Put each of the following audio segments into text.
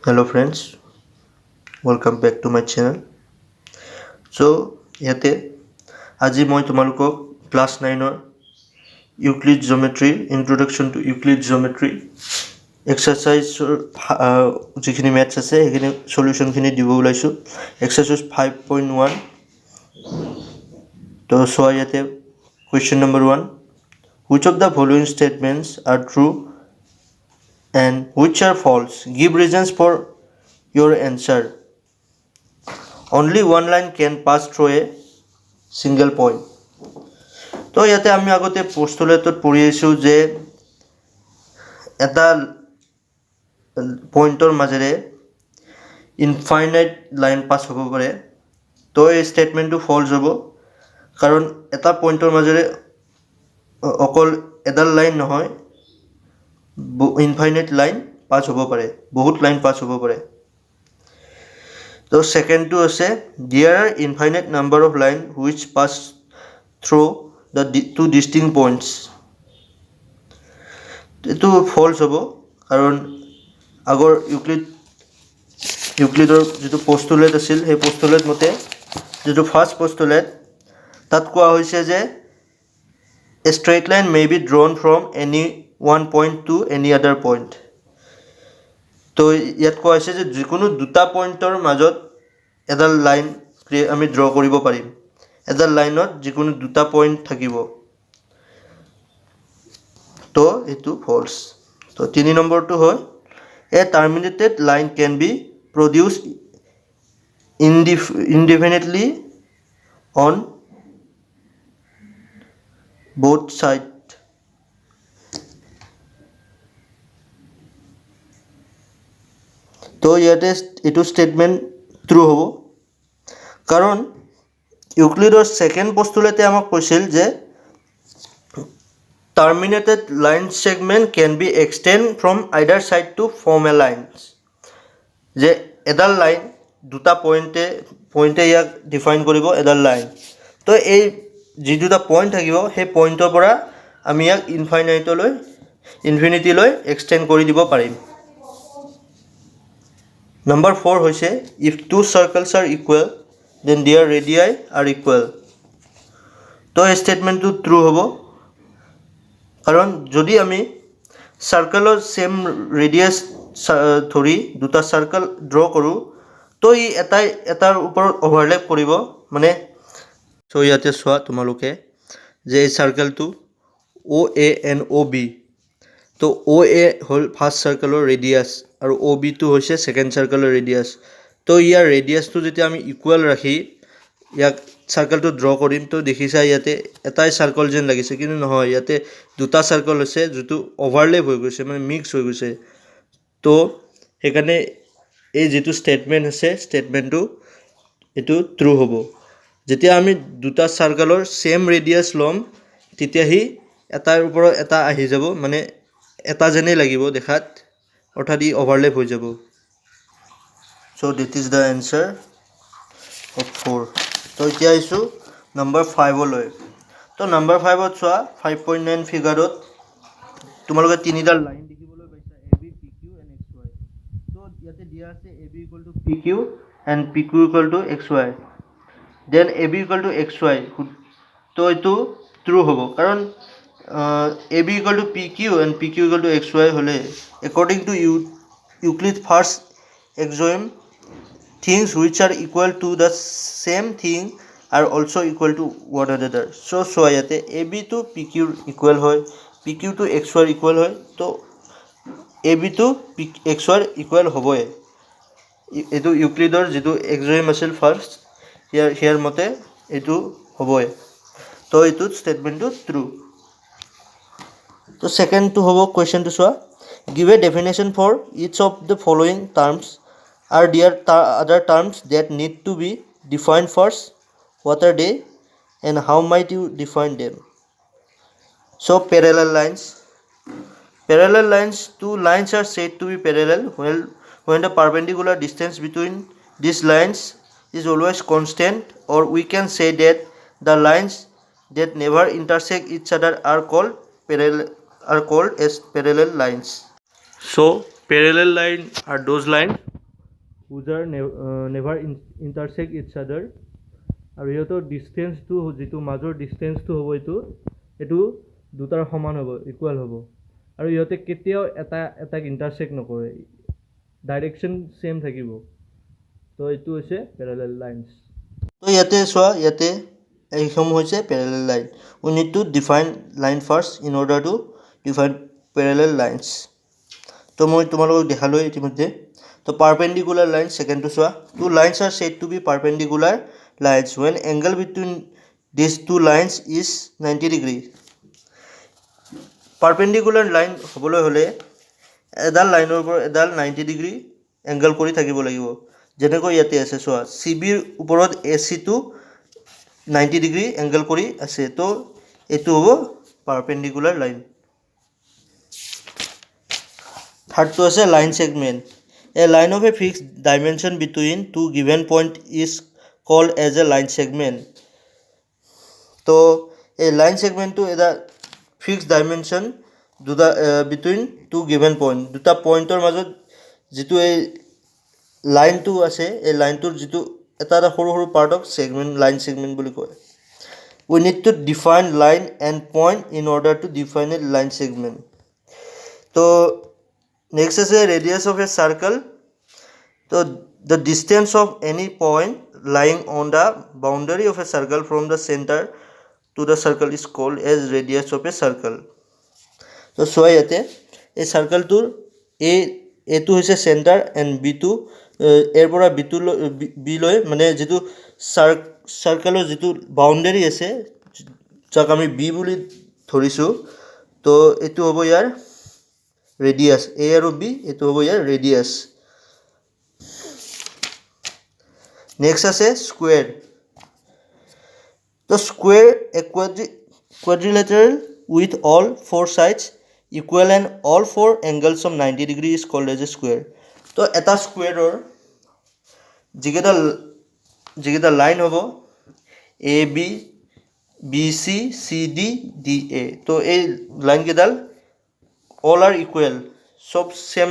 Hello friends, welcome back to my channel. So ইয়াতে আজি মই তোমালোকক ক্লাছ 9ৰ Euclid geometry introduction to Euclid geometry এক্সাৰসাইজৰ যিখিনি মেথছ আছে সেইখিনি সলিউশনখিনি দিব ওলাইছো এক্সাৰসাইজ 5.1 তো চোৱা ইয়াতে question number 1 which of the following statements are true and which are false? Give reasons for your answer. Only one line can pass through a single point. তো ইয়াতে আমি আগতে পোস্টুলেটত পঢ়ি আছো যে এটা পইণ্টৰ মাজেৰে ইনফাইনাইট লাইন পাছ হ'ব পাৰে তো এই ষ্টেটমেণ্টটো ফলছ হ'ব কাৰণ এটা পইণ্টৰ মাজেৰে অকল এডাল লাইন নহয় ইনফাইনাইট লাইন পাছ হ'ব পাৰে বহুত লাইন পাছ হ'ব পাৰে তো সেকেন্ডটো আছে there are infinite number of line which pass through the two distinct points এটো ফলছ হ'ব কাৰণ আগৰ ইউক্লিডৰ যেটো পোস্টুলেট আছিল সেই পোস্টুলেট মতে যেটো ফাৰ্স্ট পোস্টুলেট তাত কোৱা হৈছে যে a straight line may be drawn from any one point to any other point তো ইয়াত কোৱা হৈছে যে যিকোনো দুটা পইণ্টৰ মাজত এডাল লাইন আমি ড্ৰ কৰিব পাৰিম এডাল লাইনত যিকোনো দুটা পইণ্ট থাকিব তো এটো ফলছ তো 3 নম্বৰটো হয় a terminated line can be produced indefinitely on both sides তো ইয়াতে এটো স্টেটমেন্ট ট্ৰু হ'ব কাৰণ ইউক্লিডৰ সেকেন্ড পোস্টুলেটে আমাক কৈছিল যে terminated line segment can be extend from either side to form a line যে এডাল লাইন দুটা পইণ্টে ইয়াক ডিফাইন কৰিব এডাল লাইন তো এই যি দুটা পইণ্ট থাকিব সেই পইণ্টৰ পৰা আমি ইয়াক ইনফিনিটিলৈ এক্সটেন্ড কৰি দিব পাৰিম Number 4 হৈছে if two circles are equal then their radii are equal তো এই স্টেটমেন্টটো ট্ৰু হ'ব কাৰণ যদি আমি সাৰ্কেলৰ সেম ৰেডিয়াস ধৰি দুটা সাৰ্কেল ড্ৰ কৰো তো ই এটাৰ ওপৰত ওভাৰল্যাপ কৰিব মানে সো ইয়াতে চোৱা তোমালোকে যে এই সাৰ্কেলটো OANOB তো OA হল ফাৰ্স্ট সাৰ্কেলৰ ৰেডিয়াস আৰু OB টো হৈছে সেকেন্ড সাৰ্কেলৰ ৰেডিয়াস তো ইয়াৰ ৰেডিয়াসটো যেতিয়া আমি ইকুৱেল ৰাখি ইয়াক সাৰ্কেলটো ড্ৰ কৰিম তো দেখিছা ইয়াতে এটাই সাৰ্কেল যেন লাগিছে কিন্তু নহয় ইয়াতে দুটা সাৰ্কেল আছে যেটো ওভাৰল্যাপ হৈ গৈছে মানে মিক্স হৈ গৈছে তো হেকানে এই যেটো স্টেটমেন্ট আছে স্টেটমেন্টটো এটো ট্ৰু হ'ব যেতিয়া আমি দুটা সাৰ্কেলৰ সেম ৰেডিয়াস লম তেতিয়া হি এটাৰ ওপৰত এটা আহি যাব মানে এটা যেনে লাগিব দেখাত অৰ্থাৎ ই ওভাৰল্যাপ হৈ যাব so that is the answer of 4 তো এতিয়া আইছো নম্বৰ 5 লৈ তো নম্বৰ 5 ত চোৱা 5.9 ফিগাৰত তোমালোকে তিনিডাল লাইন দেখিবলৈ পাইছা AB PQ and XY তো ইয়াতে দিয়া আছে AB PQ and PQ XY then AB XY তো এটো ট্ৰু হ'ব কাৰণ AB PQ and PQ XY হলে according to Euclid first axiom things which are equal to the same thing are also equal to one another so yate AB to PQ equal hoy PQ to XY equal hoy to AB to XY equal hoboy etu Euclidor jetu axiom asil first here mote etu hoboy to etu statement to true तो second to hobo question to show give a definition for each of the following terms are there other terms that need to be defined first what are they and how might you define them so parallel lines two lines are said to be parallel when the perpendicular distance between these lines is always constant or we can say that the lines that never intersect each other are called as parallel lines So parallel line are those lines which are never intersect each other. আৰু ইহঁতৰ ডিষ্টেঞ্চটো যিটো মাজৰ ডিষ্টেঞ্চটো হ'ব এইটো দুটাৰ সমান হ'ব, equal হ'ব। আৰু ইহঁতে কেতিয়াও এটাক ইণ্টাৰচেক্ট নকৰে, ডাইৰেকশ্যন ছেম থাকিব। তো এইটো হৈছে পেৰেলেল লাইনছ। তো ইয়াতে চোৱা, ইয়াতে এইসমূহ হৈছে parallel line. We need to define line first in order to define parallel lines. তো মই তোমালোকক দেখালোঁ ইতিমধ্যে। তো পাৰপেণ্ডিকুলাৰ লাইন ছেকেণ্ডটো চোৱা। Two lines are said to be perpendicular lines when angle between these two lines is 90 degree. Perpendicular line হ'বলৈ হ'লে এডাল লাইনৰ ওপৰত এডাল 90 ডিগ্ৰী এংগল কৰি থাকিব লাগিব। যেনেকৈ ইয়াতে আছে চোৱা, CBৰ ওপৰত AC টো 90 ডিগ্ৰী এংগল কৰি আছে। তো এইটো হ'ব পাৰপেণ্ডিকুলাৰ লাইন। থাৰ্ডটো আছে line segment. A line of a fixed dimension between two given point is called as a line segment. তো এই লাইন ছেগমেণ্টটো এটা fixed dimension between two given point, দুটা পইণ্টৰ মাজত যিটো এই লাইনটো আছে, এই লাইনটোৰ যিটো এটা সৰু সৰু পাৰ্টক লাইন ছেগমেণ্ট বুলি কয়। We need to define line and point in order to define a line segment. তো নেক্সট আছে ৰেডিয়াছ অফ এ চাৰ্কল। তো the distance of any point lying on the boundary of a circle from the center to the circle is called as radius of a circle. So চোৱা ইয়াতে এই চাৰ্কলটোৰ এইটো হৈছে centre and বিটো এৰ পৰা B লৈ মানে যিটো চাৰ্কলৰ যিটো বাউণ্ডেৰী আছে, যাক আমি বি বুলি ধৰিছোঁ, তো এইটো হ'ব ইয়াৰ ৰেডিয়াছ। এ আৰু বি, এইটো হ'ব ইয়াৰ ৰেডিয়াছ। নেক্সট আছে স্কুৱেৰ। তো square A quadrilateral with all four sides equal and all four angles of 90 degree is called as a square. তো এটা স্কুৱেৰৰ যিকেইটা লাইন হ'ব A B B C C D D A, তো এই লাইনকেইডাল all are equal, চব same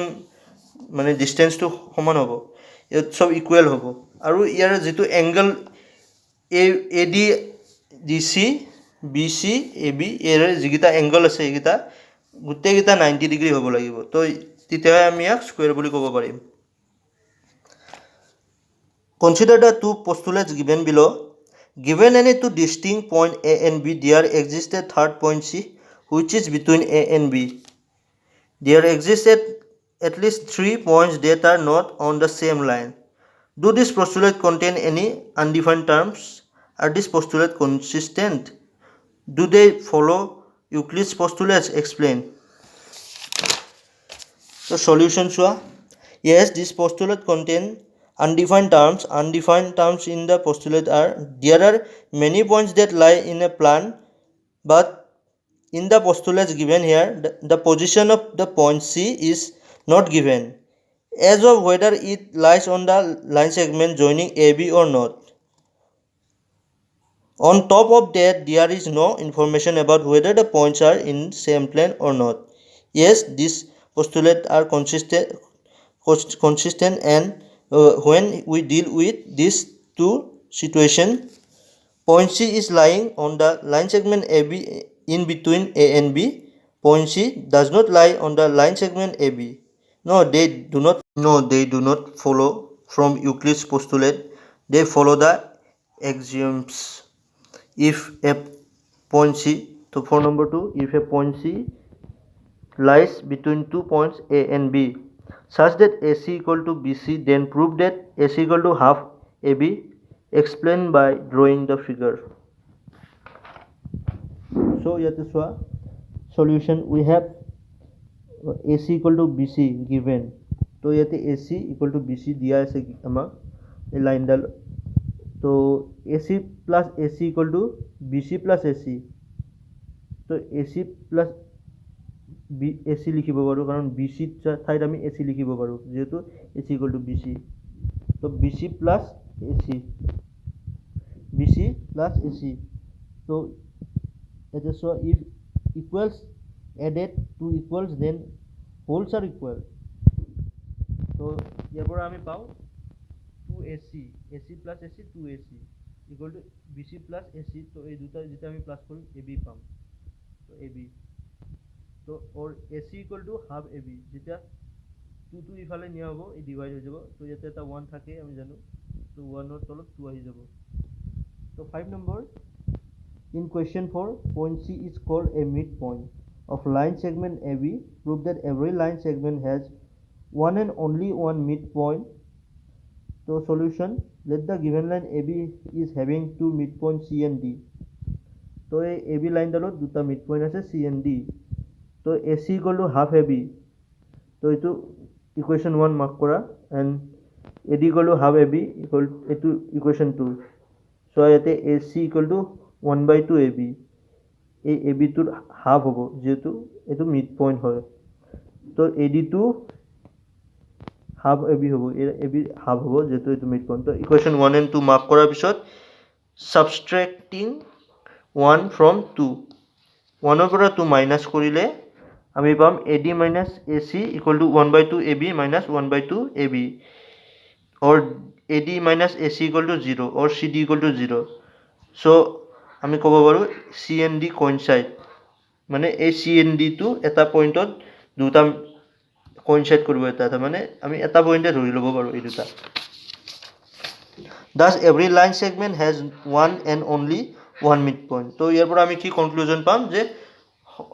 মানে ডিষ্টেঞ্চটো সমান হ'ব, ইয়াত চব ইকুৱেল হ'ব। আৰু ইয়াৰ যিটো angle A D D C B C A B এৰ যিকেইটা এংগল আছে এইকেইটা গোটেইকেইটা 90 ডিগ্ৰী হ'ব লাগিব। তো তেতিয়াহে আমি ইয়াক স্কুৱেৰ বুলি ক'ব পাৰিম। Consider the two postulates given below. Given any two distinct point A and B, there exists a third point C which is between A and B. There exist at least 3 points that are not on the same line. Do this postulate contain any undefined terms? Are these postulates consistent? Do they follow Euclid's postulates? Explain. So solution chua. Yes, this postulate contain undefined terms. Undefined terms in the postulate are there are many points that lie in a plan, but in the postulates given here, the position of the point C is not given, as of whether it lies on the line segment joining AB or not. On top of that, there is no information about whether the points are in same plane or not. Yes, these postulates are consistent and when we deal with these two situations, point C is lying on the line segment AB in between A and B. Point C does not lie on the line segment AB. No, they do not follow from Euclid's postulate. They follow the axioms. If a point C, so for number 2, if a point C lies between 2 points A and B such that AC equal to BC, then prove that AC equal to half AB. Explain by drawing the figure. So yate chua solution, we have AC equal to BC given. So yate AC equal to BC dia ase amak ei line dal. So AC plus AC equal to BC plus AC. So AC plus AC লিখিব পাৰোঁ কাৰণ BC ঠাইত আমি AC লিখিব পাৰোঁ যেহেতু AC equal to BC. তো BC plus AC, BC plus AC. So it is so if equals added to equals, then holds R equal তো ইয়াৰ পৰা আমি পাওঁ 2AC AC plus AC 2AC equal to BC plus AC তো এই দুটা যেতিয়া আমি প্লাছ কৰিম AB পাম তো AB তো or AC equal to half AB যেতিয়া 2 to ইফালে নিয়া হ'ব এই ডিভাইড হৈ যাব তো ইয়াতে এটা 1 থাকে আমি জানো তো 1 ৰ তলত 2 আহি যাব তো 5 number in question 4 point C is called a midpoint of line segment AB. Prove that every line segment has one and only one midpoint. So solution, let the given line AB is having two midpoints C and D. So AB line dalot duta midpoint ase C and D. So AC equal to half AB. So itu equation 1 mark kora and AD equal to half AB equal to equation 2. So yate AC equal to 1/2 AB. এই AB টোৰ half হ'ব যেহেতু এইটো mid point হয় তো AD টো half AB হ'ব AB half হ'ব যেহেতু এইটো মিড পইণ্ট তো ইকুৱেশ্যন 1 and 2 মাৰ্ক কৰাৰ পিছত সাবষ্ট্ৰেক্টিং 1 from 2 1 ৰ পৰা 2 মাইনাছ কৰিলে আমি পাম AD minus AC equal to 1/2 AB minus 1/2 AB or AD minus AC equal to 0 or CD equal to 0 so আমি ক'ব পাৰোঁ C and D coincide মানে এই C and D টো এটা পইণ্টত দুটা coincide কৰিব এটা মানে আমি এটা পইণ্টে ধৰি ল'ব পাৰোঁ এই দুটা thus every line segment has one and only one midpoint তো ইয়াৰ পৰা আমি কি কনক্লুজন পাম যে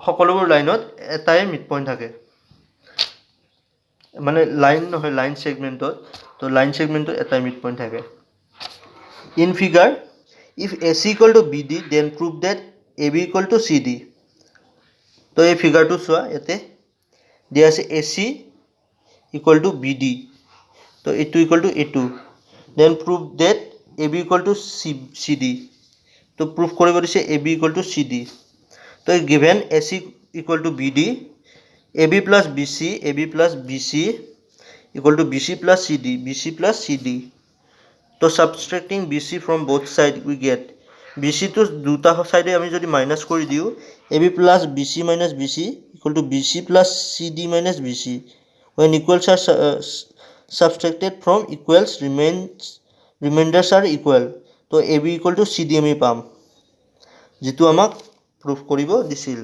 সকলোবোৰ লাইনত এটাই মিডপইণ্ট থাকে মানে লাইন নহয় লাইন সেগমেন্টত তো লাইন সেগমেন্টত এটাই মিডপইণ্ট থাকে in figure if AC equal to BD then prove that AB equal to CD तो ये फिगर टू चुआ याते दिया আছে AC equal to BD तो A2 equal to A2 then prove that AB equal to CD तो proof কৰিব দিছে AB equal to CD तो given AC equal to BD AB plus BC equal to BC plus CD तो subtracting BC from both sides we get BC to দুটা সাইডে আমি যদি minus কৰি দিও AB plus BC minus BC equal to BC plus CD minus BC when equals are subtracted from equals remainders are equal তো AB equal to CD আমি পাম যেটো আমাক proof কৰিব দিছিল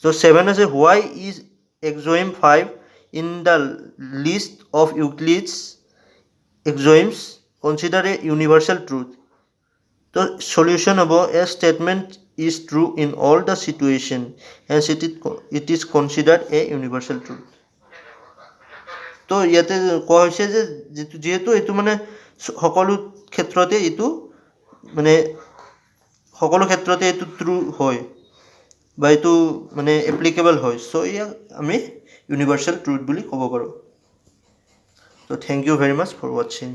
so 7 আছে why is axiom 5 in the list of Euclid's axioms consider a universal truth the solution of a statement is true in all the situation as it is considered a universal truth তো ইয়াতে কোৱা হৈছে যে যেহেতু এটো মানে সকলো ক্ষেত্ৰতে এটো মানে সকলো ক্ষেত্ৰতে এটো ট্ৰু হয় বা এটো মানে এপ্লিকেবল হয় সো ইয়া আমি ইউনিভাৰ্সাল ট্ৰুথ বুলি ক'ব পাৰো তো thank you very much for watching